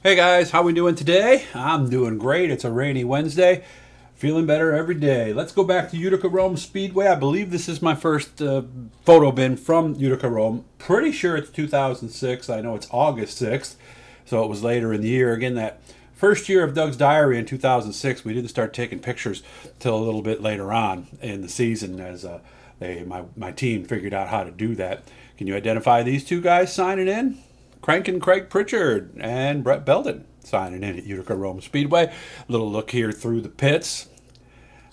Hey guys, how we doing today? I'm doing great. It's a rainy Wednesday. Feeling better every day. Let's go back to Utica Rome Speedway. I believe this is my first photo bin from Utica Rome. Pretty sure it's 2006. I know it's August 6th, so it was later in the year. Again, that first year of Doug's Diary in 2006, we didn't start taking pictures till a little bit later on in the season as my team figured out how to do that. Can you identify these two guys signing in? Crank and Craig Pritchard and Brett Belden signing in at Utica Rome Speedway. Little look here through the pits.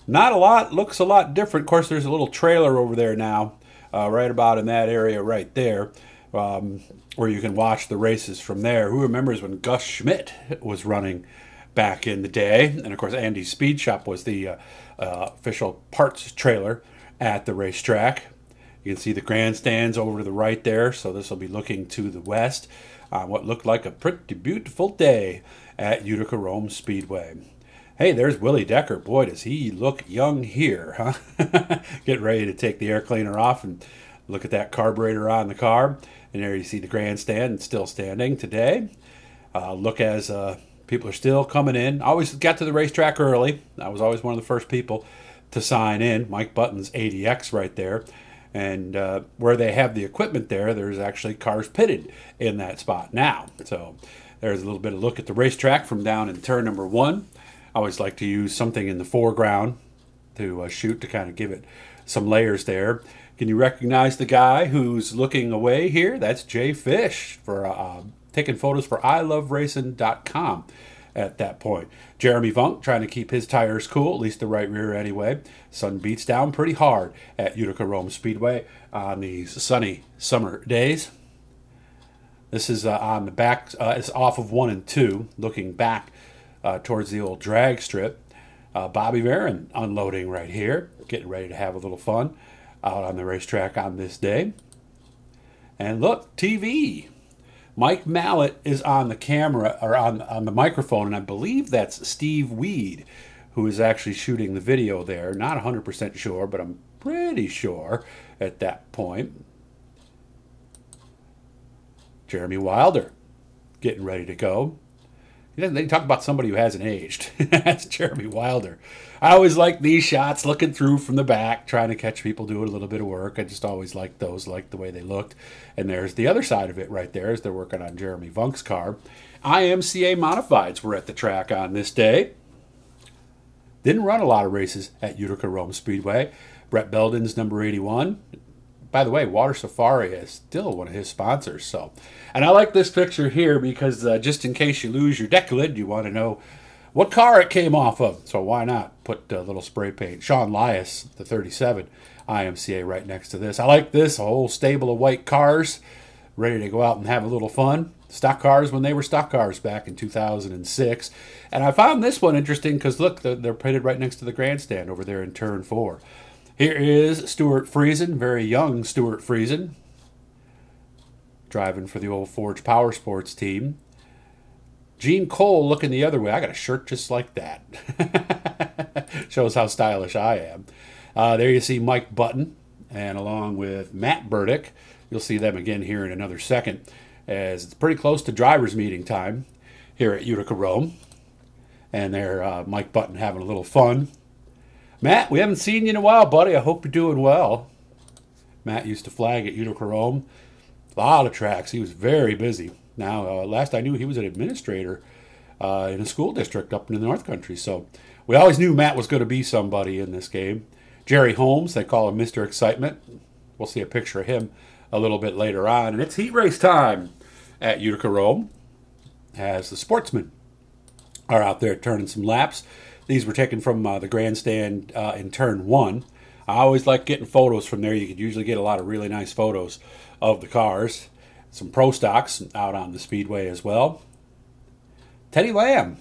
Not a lot, looks a lot different. Of course, there's a little trailer over there now, right about in that area right there, where you can watch the races from there. Who remembers when Gus Schmidt was running back in the day? And of course, Andy's Speed Shop was the official parts trailer at the racetrack. You can see the grandstands over to the right there, so this will be looking to the west on what looked like a pretty beautiful day at Utica Rome Speedway. Hey, there's Willie Decker. Boy, does he look young here, huh? Get ready to take the air cleaner off and look at that carburetor on the car. And there you see the grandstand still standing today. Look as people are still coming in. I always got to the racetrack early. I was always one of the first people to sign in. Mike Button's ADX right there. And where they have the equipment there, there's actually cars pitted in that spot now. So there's a little bit of look at the racetrack from down in turn number 1. I always like to use something in the foreground to shoot to kind of give it some layers there. Can you recognize the guy who's looking away here? That's Jay Fish for taking photos for iloveracing.com at that point. Jeremy Vunk trying to keep his tires cool, at least the right rear anyway. Sun beats down pretty hard at Utica Rome Speedway on these sunny summer days. This is on the back, it's off of 1 and 2, looking back towards the old drag strip. Bobby Varon unloading right here, getting ready to have a little fun out on the racetrack on this day. And look, TV. Mike Mallett is on the camera, or on the microphone, and I believe that's Steve Weed, who is actually shooting the video there. Not 100% sure, but I'm pretty sure at that point. Jeremy Wilder getting ready to go. They talk about somebody who hasn't aged. That's Jeremy Wilder. I always like these shots, looking through from the back, trying to catch people doing a little bit of work. I just always liked those, like the way they looked. And there's the other side of it right there as they're working on Jeremy Vunk's car. IMCA Modifieds were at the track on this day. Didn't run a lot of races at Utica Rome Speedway. Brett Belden's number 81. By the way, Water Safari is still one of his sponsors. And I like this picture here because just in case you lose your deck lid, you want to know what car it came off of. So why not put a little spray paint. Sean Lias, the 37 IMCA right next to this. I like this, a whole stable of white cars ready to go out and have a little fun. Stock cars when they were stock cars back in 2006. And I found this one interesting because look, they're painted right next to the grandstand over there in turn 4. Here is Stuart Friesen, very young Stuart Friesen, driving for the old Forge Power Sports team. Gene Cole looking the other way. I got a shirt just like that. Shows how stylish I am. There you see Mike Button, and along with Matt Burdick. You'll see them again here in another second, as it's pretty close to driver's meeting time here at Utica Rome. And there, Mike Button having a little fun. Matt, we haven't seen you in a while, buddy. I hope you're doing well. Matt used to flag at Utica Rome. A lot of tracks. He was very busy. Now, last I knew, he was an administrator in a school district up in the North Country. So we always knew Matt was going to be somebody in this game. Jerry Holmes, they call him Mr. Excitement. We'll see a picture of him a little bit later on. And it's heat race time at Utica Rome as the sportsmen are out there turning some laps. These were taken from the grandstand in turn 1. I always like getting photos from there. You could usually get a lot of really nice photos of the cars. Some pro stocks out on the speedway as well. Teddy Lamb.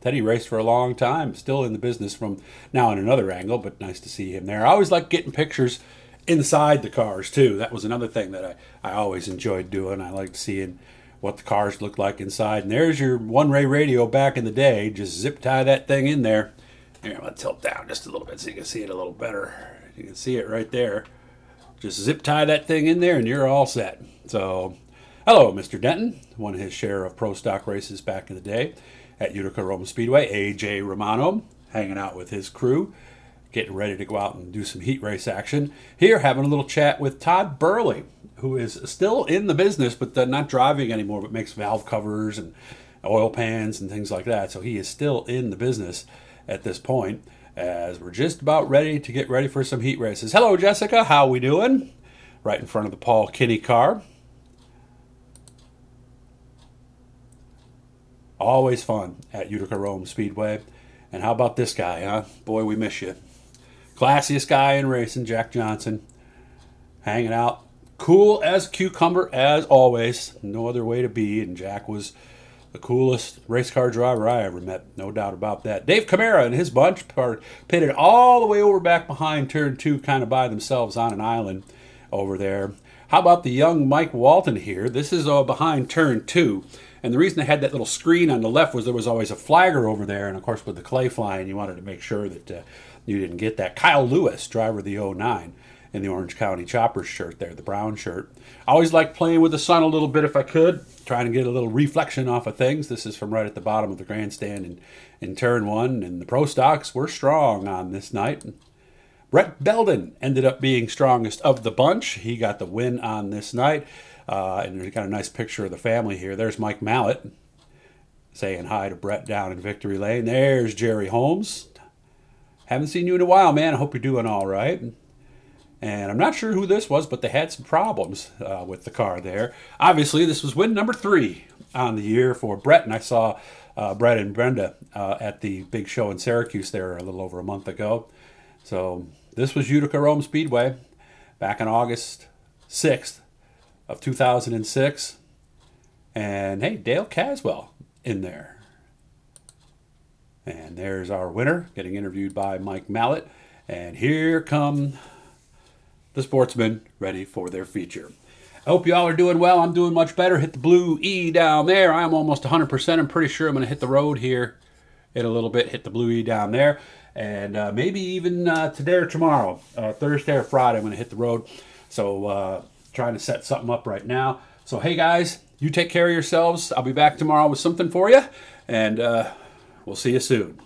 Teddy raced for a long time, still in the business from now in another angle, but nice to see him there. I always like getting pictures inside the cars too. That was another thing that I always enjoyed doing. I liked seeing what the cars look like inside. And there's your one-way radio back in the day. Just zip tie that thing in there. Here, I'm going to tilt down just a little bit so you can see it a little better. You can see it right there. Just zip tie that thing in there and you're all set. So Hello, Mr. Denton. Won his share of pro stock races back in the day at Utica Rome Speedway. A.J. Romano hanging out with his crew, getting ready to go out and do some heat race action. Here, having a little chat with Todd Burley, who is still in the business, but not driving anymore, but makes valve covers and oil pans and things like that. So he is still in the business at this point, as we're just about ready to get ready for some heat races. Hello, Jessica. How we doing? Right in front of the Paul Kinney car. Always fun at Utica Rome Speedway. And how about this guy, huh? Boy, we miss you. Classiest guy in racing, Jack Johnson. Hanging out. Cool as a cucumber, as always. No other way to be. And Jack was the coolest race car driver I ever met. No doubt about that. Dave Camara and his bunch pitted all the way over back behind turn 2, kind of by themselves on an island over there. How about the young Mike Walton here? This is behind turn 2. And the reason they had that little screen on the left was there was always a flagger over there. And, of course, with the clay flying, you wanted to make sure that you didn't get that. Kyle Lewis, driver of the 09, in the Orange County Choppers shirt there, the brown shirt. I always liked playing with the sun a little bit if I could, trying to get a little reflection off of things. This is from right at the bottom of the grandstand in turn 1. And the pro stocks were strong on this night. Brett Belden ended up being strongest of the bunch. He got the win on this night. And we've got a nice picture of the family here. There's Mike Mallett saying hi to Brett down in Victory Lane. There's Jerry Holmes. Haven't seen you in a while, man. I hope you're doing all right. And I'm not sure who this was, but they had some problems with the car there. Obviously, this was win number 3 on the year for Brett. And I saw Brett and Brenda at the big show in Syracuse there a little over a month ago. So this was Utica Rome Speedway back on August 6th. Of 2006, and hey, Dale Caswell in there. And there's our winner getting interviewed by Mike Mallett. And here come the sportsmen ready for their feature. I hope you all are doing well. I'm doing much better. Hit the blue E down there. I'm almost 100%. I'm pretty sure I'm going to hit the road here in a little bit. Hit the blue E down there. And maybe even today or tomorrow, Thursday or Friday, I'm going to hit the road. So, trying to set something up right now. So, hey guys, you take care of yourselves. I'll be back tomorrow with something for you, and we'll see you soon.